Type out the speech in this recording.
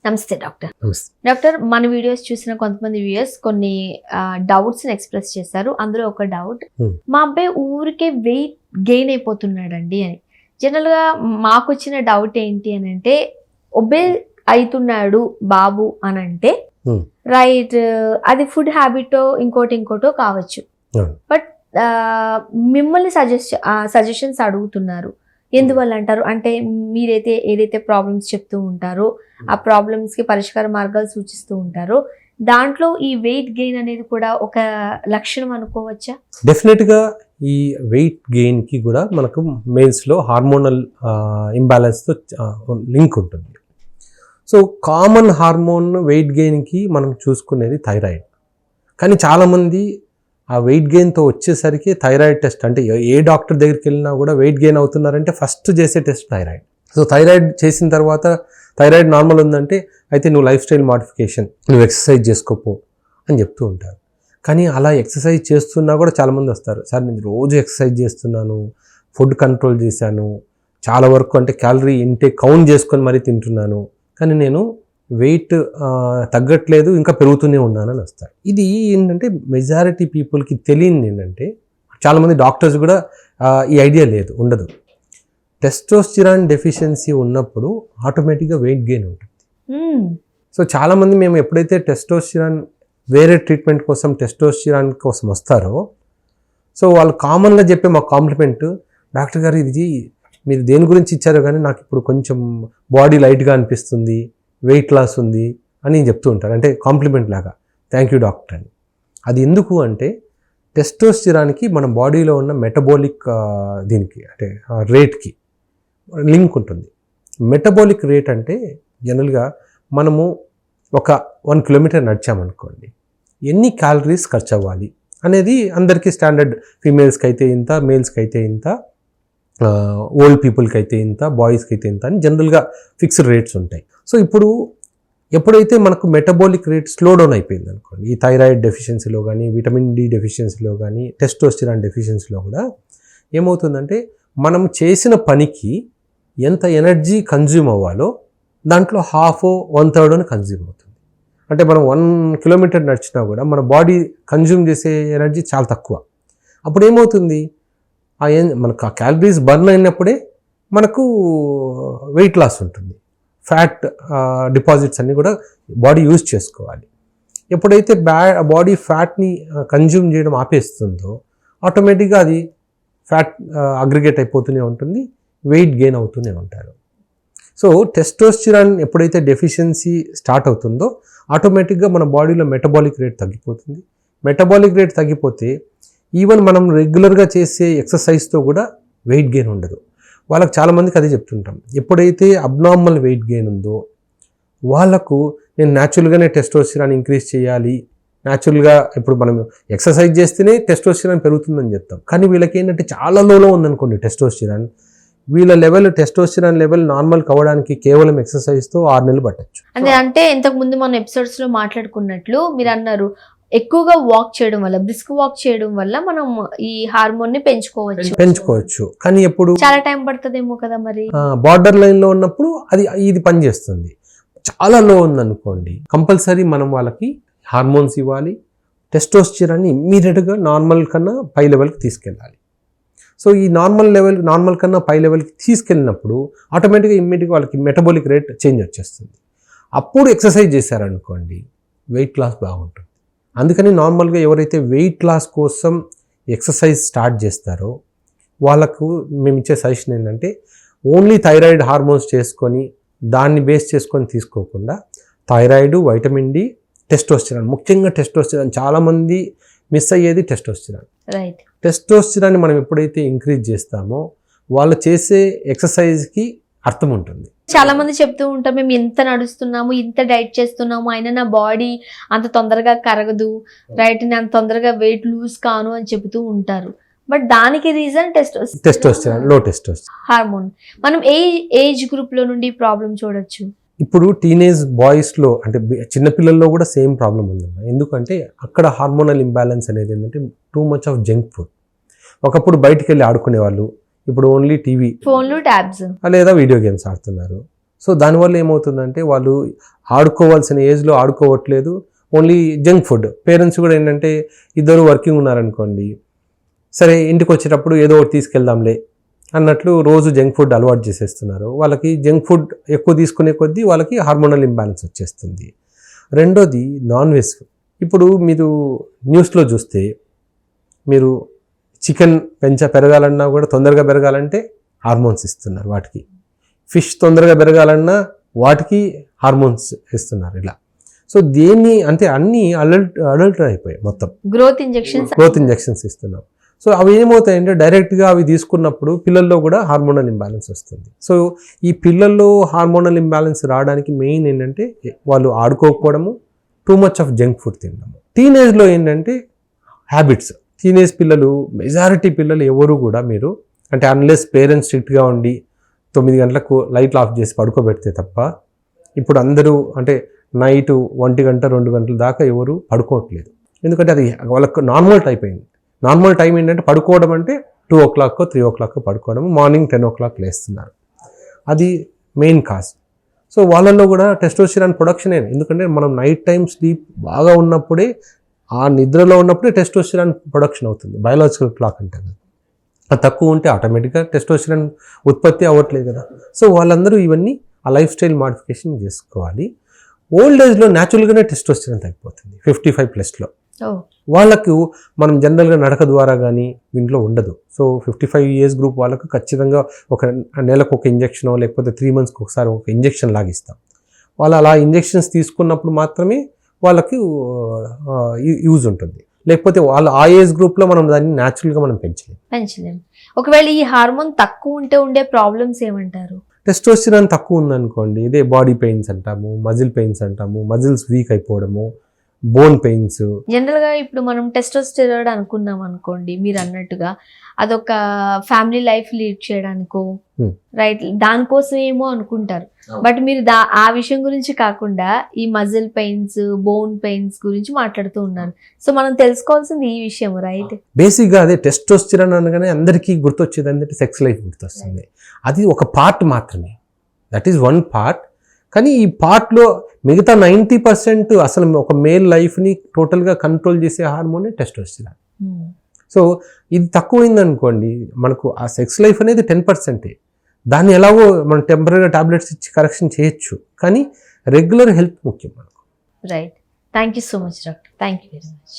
నమస్తే డాక్టర్. నమస్తే. డాక్టర్, మన వీడియోస్ చూసిన కొంతమంది వ్యూయర్స్ కొన్ని డౌట్స్ ఎక్స్ప్రెస్ చేశారు. అందులో ఒక డౌట్, మా అబ్బాయి ఊరికే వెయిట్ గెయిన్ అయిపోతున్నాడండి అని. జనరల్ గా మాకు వచ్చిన డౌట్ ఏంటి అని అంటే, ఒబే అవుతున్నాడు బాబు అని అంటే రైట్, అది ఫుడ్ హ్యాబిటో ఇంకోటో కావచ్చు. బట్ మిమ్మల్ని సజెషన్స్ అడుగుతున్నారు. ఎందువల్ల అంటారు అంటే, మీరైతే ఏదైతే ప్రాబ్లమ్స్ చెప్తూ ఉంటారో ఆ ప్రాబ్లమ్స్ కి పరిష్కార మార్గాలు సూచిస్తూ ఉంటారో, దాంట్లో ఈ వెయిట్ గెయిన్ అనేది కూడా ఒక లక్షణం అనుకోవచ్చా? డెఫినెట్ గా ఈ వెయిట్ గెయిన్ కి కూడా మనకు మేల్స్ లో హార్మోనల్ ఇంబ్యాలెన్స్ తో లింక్ ఉంటుంది. So common hormone weight gain కి మనం చూసుకునేది థైరాయిడ్. కానీ చాలామంది ఆ వెయిట్ గెయిన్తో వచ్చేసరికి థైరాయిడ్ టెస్ట్, అంటే ఏ డాక్టర్ దగ్గరికి వెళ్ళినా కూడా వెయిట్ గెయిన్ అవుతున్నారంటే ఫస్ట్ చేసే టెస్ట్ థైరాయిడ్. సో థైరాయిడ్ చేసిన తర్వాత థైరాయిడ్ నార్మల్ ఉందంటే అయితే నువ్వు లైఫ్ స్టైల్ మాడిఫికేషన్, నువ్వు ఎక్సర్సైజ్ చేసుకోపో అని చెప్తూ ఉంటారు. కానీ అలా ఎక్సర్సైజ్ చేస్తున్నా కూడా చాలామంది వస్తారు, సార్ నేను రోజు ఎక్సర్సైజ్ చేస్తున్నాను, ఫుడ్ కంట్రోల్ చేశాను, చాలా వరకు అంటే క్యాలరీ ఇంటేక్ కౌంట్ చేసుకొని మరీ తింటున్నాను, కానీ నేను వెయిట్ తగ్గట్లేదు, ఇంకా పెరుగుతూనే ఉన్నానని వస్తారు. ఇది ఏంటంటే మెజారిటీ పీపుల్కి తెలియని ఏంటంటే, చాలామంది డాక్టర్స్ కూడా ఈ ఐడియా ఉండదు. టెస్టోస్టిరాన్ డెఫిషియన్సీ ఉన్నప్పుడు ఆటోమేటిక్గా వెయిట్ గెయిన్ ఉంటుంది. సో చాలామంది మేము ఎప్పుడైతే టెస్టోస్టిరాన్ వేరే ట్రీట్మెంట్ కోసం టెస్టోస్టిరాన్ కోసం వస్తారో, సో వాళ్ళు కామన్గా చెప్పే మా కాంప్లిమెంట్, డాక్టర్ గారు ఇది మీరు దేని గురించి ఇచ్చారో కానీ నాకు ఇప్పుడు కొంచెం బాడీ లైట్గా అనిపిస్తుంది, వెయిట్ లాస్ ఉంది అని చెప్తూ ఉంటారు. అంటే కాంప్లిమెంట్ లాగా, థ్యాంక్ యూ డాక్టర్ అని. అది ఎందుకు అంటే, టెస్టోస్టిరాన్కి మన బాడీలో ఉన్న మెటబాలిక్ దీనికి అంటే రేట్కి లింక్ ఉంటుంది. మెటబాలిక్ రేట్ అంటే జనరల్గా మనము ఒక 1 కిలోమీటర్ నడిచామనుకోండి, ఎన్ని క్యాలరీస్ ఖర్చు అవ్వాలి అనేది అందరికీ స్టాండర్డ్. ఫీమేల్స్కి అయితే ఇంత, మేల్స్కి అయితే ఇంత, ఓల్డ్ పీపుల్కి అయితే ఇంత, బాయ్స్కి అయితే ఇంత అని జనరల్గా ఫిక్స్డ్ రేట్స్ ఉంటాయి. సో ఇప్పుడు ఎప్పుడైతే మనకు మెటబాలిక్ రేట్ స్లో డౌన్ అయిపోయింది అనుకోండి, ఈ థైరాయిడ్ డెఫిషియన్సీలో కానీ, విటమిన్ డి డెఫిషియన్సీలో కానీ, టెస్టోస్టిరాన్ డెఫిషియన్సీలో కూడా ఏమవుతుందంటే, మనం చేసిన పనికి ఎంత ఎనర్జీ కన్జ్యూమ్ అవ్వాలో దాంట్లో 1/2 అని కన్జ్యూమ్ అవుతుంది. అంటే మనం 1 కిలోమీటర్ నడిచినా కూడా మన బాడీ కన్జ్యూమ్ చేసే ఎనర్జీ చాలా తక్కువ. అప్పుడు ఏమవుతుంది, మనకు ఆ క్యాలరీస్ బర్న్ అయినప్పుడే మనకు వెయిట్ లాస్ ఉంటుంది. ఫ్యాట్ డిపాజిట్స్ అన్నీ కూడా బాడీ యూజ్ చేసుకోవాలి. ఎప్పుడైతే బాడీ ఫ్యాట్ని కన్జ్యూమ్ చేయడం ఆపేస్తుందో ఆటోమేటిక్గా అది ఫ్యాట్ అగ్రిగేట్ అయిపోతూనే ఉంటుంది, వెయిట్ గెయిన్ అవుతూనే ఉంటారు. సో టెస్టోస్టిరాన్ ఎప్పుడైతే డెఫిషియన్సీ స్టార్ట్ అవుతుందో ఆటోమేటిక్గా మన బాడీలో మెటబాలిక్ రేట్ తగ్గిపోతుంది. మెటబాలిక్ రేట్ తగ్గిపోతే ఈవెన్ మనం రెగ్యులర్గా చేసే ఎక్సర్సైజ్తో కూడా వెయిట్ గెయిన్ ఉండదు. వాళ్ళకు చాలామందికి అదే చెప్తుంటాం, ఎప్పుడైతే అబ్నార్మల్ వెయిట్ గెయిన్ ఉందో వాళ్ళకు నేను న్యాచురల్గానే టెస్టోస్టిరాన్ ఇంక్రీజ్ చేయాలి, న్యాచురల్గా ఇప్పుడు మనం ఎక్సర్సైజ్ చేస్తేనే టెస్టోస్టిరాన్ పెరుగుతుందని చెప్తాం. కానీ వీళ్ళకి ఏంటంటే చాలా లోలో ఉందనుకోండి టెస్టోస్టిరాన్, వీళ్ళ టెస్టోస్టిరాన్ లెవెల్ నార్మల్ కావడానికి కేవలం ఎక్సర్సైజ్తో 6 నెలలు పట్టచ్చు. అంటే ఇంతకు ముందు మన ఎపిసోడ్స్ లో మాట్లాడుకున్నట్లు మీరు అన్నారు, ఎక్కువగా వాక్ చేయడం వల్ల, బ్రిస్క్ వాక్ చేయడం వల్ల మనం ఈ హార్మోన్ ని పెంచుకోవచ్చు. కానీ ఎప్పుడు చాలా టైం పడుతుందేమో కదా, మరి బార్డర్ లైన్ లో ఉన్నప్పుడు ఇది పనిచేస్తుంది. చాలా లో ఉందనుకోండి, కంపల్సరీ మనం వాళ్ళకి హార్మోన్స్ ఇవ్వాలి, టెస్టోస్టిరాన్ని ఇమ్మీడియట్గా నార్మల్ కన్నా పై లెవెల్కి తీసుకెళ్ళాలి. సో ఈ నార్మల్ కన్నా పై లెవెల్కి తీసుకెళ్ళినప్పుడు ఆటోమేటిక్గా ఇమ్మీడియట్గా వాళ్ళకి మెటబాలిక్ రేట్ చేంజ్ వచ్చేస్తుంది. అప్పుడు ఎక్సర్సైజ్ చేశారనుకోండి, వెయిట్ లాస్ బాగుంటుంది. అందుకని నార్మల్గా ఎవరైతే వెయిట్ లాస్ కోసం ఎక్సర్సైజ్ స్టార్ట్ చేస్తారో వాళ్ళకు మేము ఇచ్చే సజెషన్ ఏంటంటే, ఓన్లీ థైరాయిడ్ హార్మోన్స్ చేసుకొని దాన్ని బేస్ చేసుకొని తీసుకోకుండా థైరాయిడ్, వైటమిన్ డి, టెస్టోస్టిరాన్, ముఖ్యంగా టెస్టోస్టిరాన్ చాలామంది మిస్ అయ్యేది టెస్టోస్టిరాన్. రైట్, టెస్టోస్టిరాన్ని మనం ఎప్పుడైతే ఇంక్రీజ్ చేస్తామో వాళ్ళు చేసే ఎక్సర్సైజ్కి అర్థం ఉంటుంది. చాలా మంది చెప్తూ ఉంటారు, మేము ఇంత నడుస్తున్నాము, ఇంత డైట్ చేస్తున్నాము, అయినా నా బాడీ అంత తొందరగా కరగదు, రైట్, నేను అంత తొందరగా వెయిట్ లూజ్ కాను అని చెబుతూ ఉంటారు. బట్ దానికి రీజన్ టెస్టోస్టిరాన్, లో టెస్టోస్టిరాన్ హార్మోన్. మనం ఏజ్ గ్రూప్ లో నుండి ప్రాబ్లం చూడొచ్చు. ఇప్పుడు టీనేజ్ బాయ్స్లో అంటే చిన్నపిల్లల్లో కూడా సేమ్ ప్రాబ్లం ఉందమ్మా. ఎందుకంటే అక్కడ హార్మోనల్ ఇంబ్యాలెన్స్ అనేది ఏంటంటే two much of junk food. ఒకప్పుడు బయటికి వెళ్ళి ఆడుకునే వాళ్ళు, ఇప్పుడు ఓన్లీ టీవీ, ఫోన్లు, ట్యాబ్స్ లేదా వీడియో గేమ్స్ ఆడుతున్నారు. సో దానివల్ల ఏమవుతుందంటే వాళ్ళు ఆడుకోవాల్సిన ఏజ్లో ఆడుకోవట్లేదు, ఓన్లీ జంక్ ఫుడ్. పేరెంట్స్ కూడా ఏంటంటే ఇద్దరు వర్కింగ్ ఉన్నారనుకోండి, సరే ఇంటికి వచ్చేటప్పుడు ఏదో ఒకటి తీసుకెళ్దాంలే అన్నట్లు రోజు జంక్ ఫుడ్ అలవాటు చేసేస్తున్నారు. వాళ్ళకి జంక్ ఫుడ్ ఎక్కువ తీసుకునే కొద్దీ వాళ్ళకి హార్మోనల్ ఇంబ్యాలెన్స్ వచ్చేస్తుంది. రెండోది నాన్ వెజ్. ఇప్పుడు మీరు న్యూస్లో చూస్తే మీరు చికెన్ పెరగాలన్నా కూడా తొందరగా పెరగాలంటే హార్మోన్స్ ఇస్తున్నారు వాటికి, ఫిష్ తొందరగా పెరగాలన్నా వాటికి హార్మోన్స్ ఇస్తున్నారు. ఇలా సో దేన్ని అంటే అన్నీ అడల్ట్ అయిపోయాయి మొత్తం. గ్రోత్ ఇంజెక్షన్స్ ఇస్తున్నాం. సో అవి ఏమవుతాయంటే డైరెక్ట్గా అవి తీసుకున్నప్పుడు పిల్లల్లో కూడా హార్మోనల్ ఇంబ్యాలెన్స్ వస్తుంది. సో ఈ పిల్లల్లో హార్మోనల్ ఇంబ్యాలెన్స్ రావడానికి మెయిన్ ఏంటంటే వాళ్ళు ఆడుకోకపోవడము, too much of junk food తినడము. టీనేజ్లో ఏంటంటే హ్యాబిట్స్. టీనేజ్ పిల్లలు, మెజారిటీ పిల్లలు ఎవరు కూడా మీరు అంటే అన్లెస్ పేరెంట్స్ స్ట్రిక్ట్గా ఉండి 9 గంటలకు లైట్లు ఆఫ్ చేసి పడుకోబెడితే తప్ప ఇప్పుడు అందరూ అంటే నైట్ 1 గంట 2 గంటల దాకా ఎవరు పడుకోవట్లేదు. ఎందుకంటే అది వాళ్ళకు నార్మల్ టైప్ అయింది. నార్మల్ టైం ఏంటంటే పడుకోవడం అంటే 2 o'clock 3 o'clock పడుకోవడం, మార్నింగ్ 10 o'clock లేస్తున్నారు. అది మెయిన్ కాజ్. సో వాళ్ళల్లో కూడా టెస్టోస్టెరాన్ ప్రొడక్షనే. ఎందుకంటే మనం నైట్ టైం స్లీప్ బాగా ఉన్నప్పుడే, ఆ నిద్రలో ఉన్నప్పుడే టెస్టోస్టెరాన్ ప్రొడక్షన్ అవుతుంది. బయాలజికల్ క్లాక్ అంటే అది తక్కువ ఉంటే ఆటోమేటిక్గా టెస్టోస్టెరాన్ ఉత్పత్తి అవ్వట్లేదు కదా. సో వాళ్ళందరూ ఇవన్నీ ఆ లైఫ్ స్టైల్ మాడిఫికేషన్ చేసుకోవాలి. ఓల్డ్ ఏజ్లో న్యాచురల్గానే టెస్టోస్టెరాన్ తగ్గిపోతుంది 55+లో. వాళ్ళకు మనం జనరల్గా నడక ద్వారా కానీ ఇంట్లో ఉండదు. సో 55 years గ్రూప్ వాళ్ళకు ఖచ్చితంగా ఒక నెలకు ఒక ఇంజెక్షనో లేకపోతే 3 monthsకి ఒకసారి ఒక ఇంజెక్షన్ లాగిస్తాం. వాళ్ళు అలా ఇంజెక్షన్స్ తీసుకున్నప్పుడు మాత్రమే వాళ్ళకి యూజ్ ఉంటుంది. లేకపోతే వాళ్ళు ఆ ఏజ్ గ్రూప్లో మనం దాన్ని న్యాచురల్గా మనం పెంచలేము. ఒకవేళ ఈ హార్మోన్ తక్కువ ఉండే ప్రాబ్లమ్స్ ఏమంటారు? టెస్టోస్టెరాన్ తక్కువ ఉందనుకోండి, ఇదే బాడీ పెయిన్స్ అంటాము, మజిల్ పెయిన్స్ అంటాము, మజిల్స్ వీక్ అయిపోవడము, బోన్ పెయిన్స్. జనరల్గా ఇప్పుడు మనం టెస్టోస్టెరాన్ అనుకున్నాం అనుకోండి, మీరు అన్నట్టుగా అదొక ఫ్యామిలీ లైఫ్ లీడ్ చేయడానికో రైట్ దానికోసం ఏమో అనుకుంటారు. బట్ మీరు ఆ విషయం గురించి కాకుండా ఈ మజిల్ పెయిన్స్, బోన్ పెయిన్స్ గురించి మాట్లాడుతూ ఉన్నారు. సో మనం తెలుసుకోవాల్సింది ఈ విషయం రైట్. బేసిక్గా అదే టెస్టోస్టెరాన్ అనగానే అందరికీ గుర్తొచ్చేది అంటే సెక్స్ లైఫ్ గుర్తొస్తుంది. అది ఒక పార్ట్ మాత్రమే, దట్ ఈస్ వన్ పార్ట్. కానీ ఈ పార్ట్లో మిగతా 90% అసలు ఒక మేల్ లైఫ్ని టోటల్గా కంట్రోల్ చేసే హార్మోనే టెస్టోస్టెరాన్. సో ఇది తక్కువైందనుకోండి, మనకు ఆ సెక్స్ లైఫ్ అనేది 10%. దాన్ని ఎలాగో మనం టెంపరీగా టాబ్లెట్స్ ఇచ్చి కరెక్షన్ చేయొచ్చు, కానీ రెగ్యులర్ హెల్త్ ముఖ్యం మనకు. Right. Thank you so much doctor. Thank you very much.